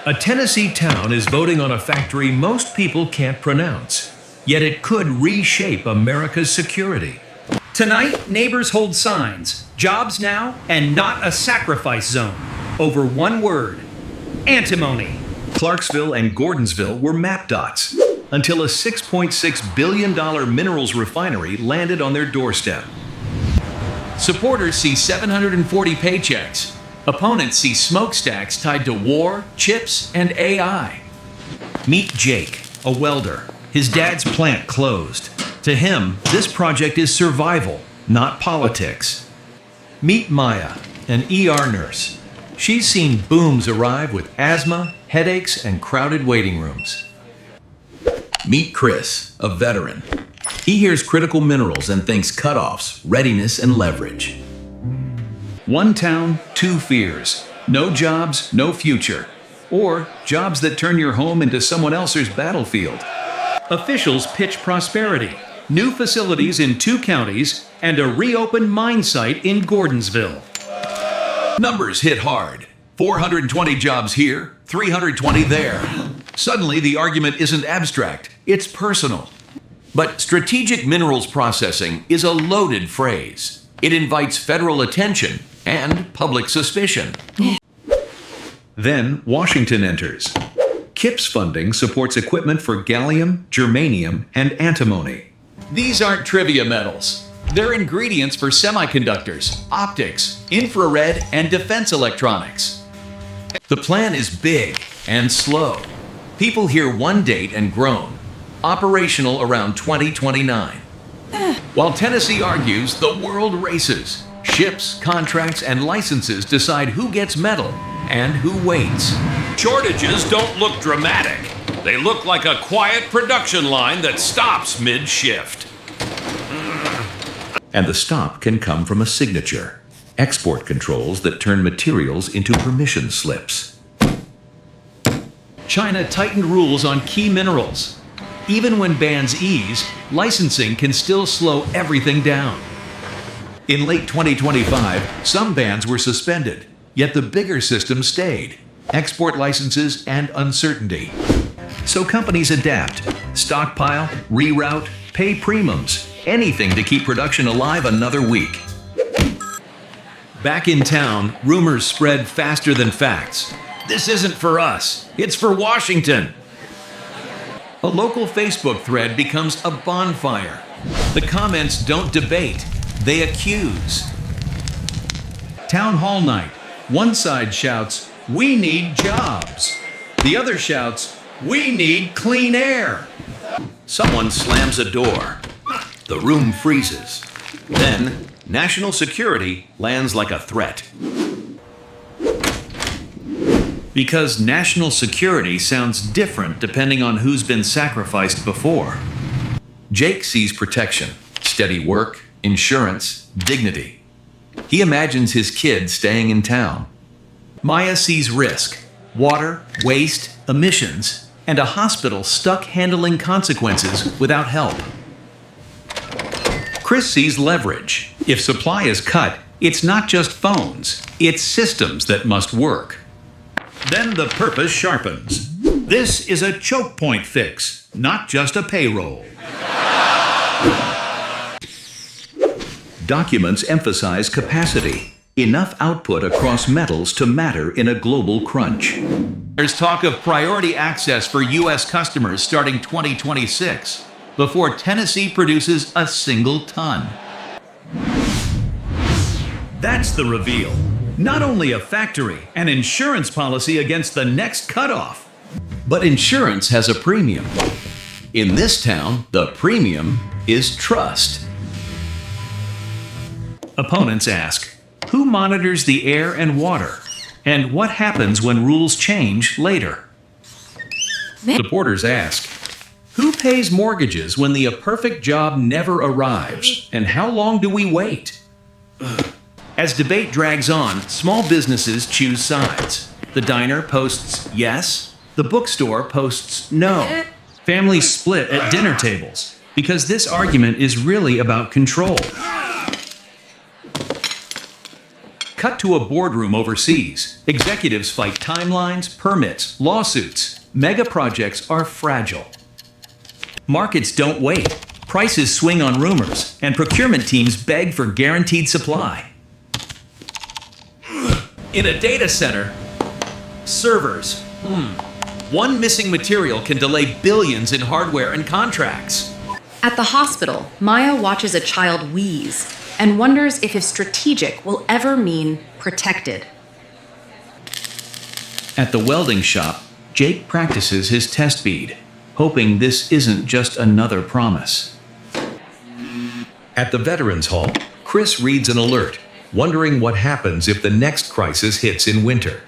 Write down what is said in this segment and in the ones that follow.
A Tennessee town is voting on a factory most people can't pronounce, yet it could reshape America's security. Tonight, neighbors hold signs, jobs now, and not a sacrifice zone. Over one word, antimony. Clarksville and Gordonsville were map dots until a $6.6 billion minerals refinery landed on their doorstep. Supporters see 740 paychecks. Opponents see smokestacks tied to war, chips, and AI. Meet Jake, a welder. His dad's plant closed. To him, this project is survival, not politics. Meet Maya, an ER nurse. She's seen booms arrive with asthma, headaches, and crowded waiting rooms. Meet Chris, a veteran. He hears critical minerals and thinks cutoffs, readiness, and leverage. One town, two fears. No jobs, no future. Or jobs that turn your home into someone else's battlefield. Officials pitch prosperity. New facilities in 2 counties and a reopened mine site in Gordonsville. Numbers hit hard. 420 jobs here, 320 there. Suddenly, the argument isn't abstract, it's personal. But strategic minerals processing is a loaded phrase. It invites federal attention and public suspicion. Then Washington enters. KIPS funding supports equipment for gallium, germanium, and antimony. These aren't trivia metals. They're ingredients for semiconductors, optics, infrared, and defense electronics. The plan is big and slow. People hear one date and groan. Operational around 2029. While Tennessee argues, the world races. Ships, contracts, and licenses decide who gets metal and who waits. Shortages don't look dramatic. They look like a quiet production line that stops mid-shift. And the stop can come from a signature. Export controls that turn materials into permission slips. China tightened rules on key minerals. Even when bans ease, licensing can still slow everything down. In late 2025, some bans were suspended, yet the bigger system stayed. Export licenses and uncertainty. So companies adapt, stockpile, reroute, pay premiums, anything to keep production alive another week. Back in town, rumors spread faster than facts. This isn't for us, it's for Washington. A local Facebook thread becomes a bonfire. The comments don't debate, they accuse. Town hall night. One side shouts, "We need jobs." The other shouts, "We need clean air." Someone slams a door. The room freezes. Then, national security lands like a threat. Because national security sounds different depending on who's been sacrificed before. Jake sees protection, steady work, insurance, dignity. He imagines his kid staying in town. Maya sees risk, water, waste, emissions, and a hospital stuck handling consequences without help. Chris sees leverage. If supply is cut, it's not just phones, it's systems that must work. Then the purpose sharpens. This is a choke point fix, not just a payroll. Documents emphasize capacity, enough output across metals to matter in a global crunch. There's talk of priority access for U.S. customers starting 2026, before Tennessee produces a single ton. That's the reveal. Not only a factory, an insurance policy against the next cutoff. But insurance has a premium. In this town, the premium is trust. Opponents ask, who monitors the air and water? And what happens when rules change later? Supporters ask, who pays mortgages when the perfect job never arrives? And how long do we wait? As debate drags on, small businesses choose sides. The diner posts yes, the bookstore posts no. Families split at dinner tables because this argument is really about control. Cut to a boardroom overseas. Executives fight timelines, permits, lawsuits. Mega projects are fragile. Markets don't wait. Prices swing on rumors, and procurement teams beg for guaranteed supply. In a data center, servers. One missing material can delay billions in hardware and contracts. At the hospital, Maya watches a child wheeze and wonders if strategic will ever mean protected. At the welding shop, Jake practices his test bead, hoping this isn't just another promise. At the Veterans Hall, Chris reads an alert, wondering what happens if the next crisis hits in winter.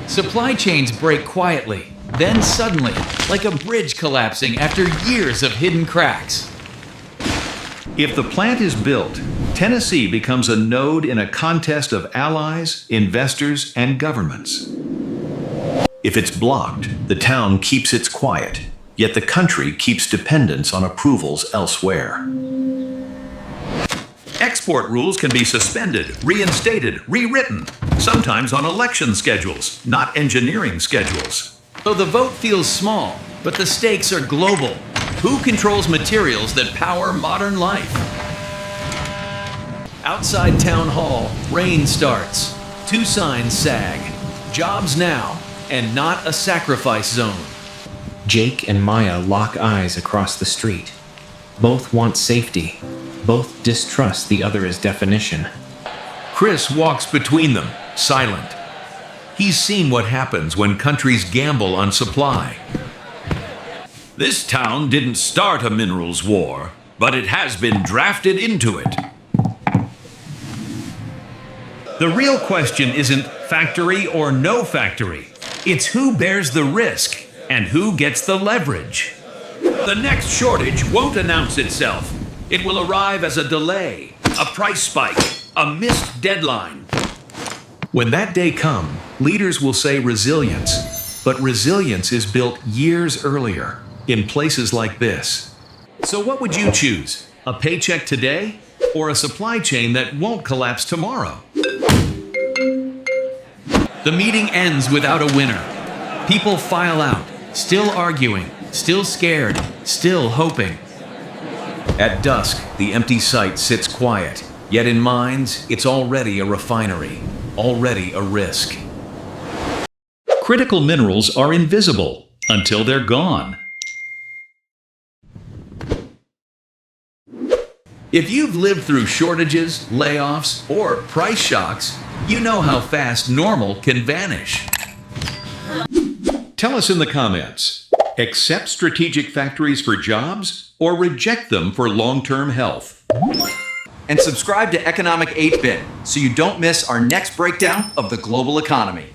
Supply chains break quietly, then suddenly, like a bridge collapsing after years of hidden cracks. If the plant is built, Tennessee becomes a node in a contest of allies, investors, and governments. If it's blocked, the town keeps its quiet, yet the country keeps dependence on approvals elsewhere. Export rules can be suspended, reinstated, rewritten, sometimes on election schedules, not engineering schedules. So the vote feels small, but the stakes are global. Who controls materials that power modern life? Outside Town Hall, rain starts. 2 signs sag. Jobs now, and not a sacrifice zone. Jake and Maya lock eyes across the street. Both want safety. Both distrust the other's definition. Chris walks between them, silent. He's seen what happens when countries gamble on supply. This town didn't start a minerals war, but it has been drafted into it. The real question isn't factory or no factory. It's who bears the risk and who gets the leverage. The next shortage won't announce itself. It will arrive as a delay, a price spike, a missed deadline. When that day comes, leaders will say resilience, but resilience is built years earlier, in places like this. So what would you choose? A paycheck today or a supply chain that won't collapse tomorrow? The meeting ends without a winner. People file out, still arguing, still scared, still hoping. At dusk, the empty site sits quiet, yet in minds, it's already a refinery, already a risk. Critical minerals are invisible until they're gone. If you've lived through shortages, layoffs, or price shocks, you know how fast normal can vanish. Tell us in the comments, accept strategic factories for jobs or reject them for long-term health? And subscribe to Economic 8-Bit so you don't miss our next breakdown of the global economy.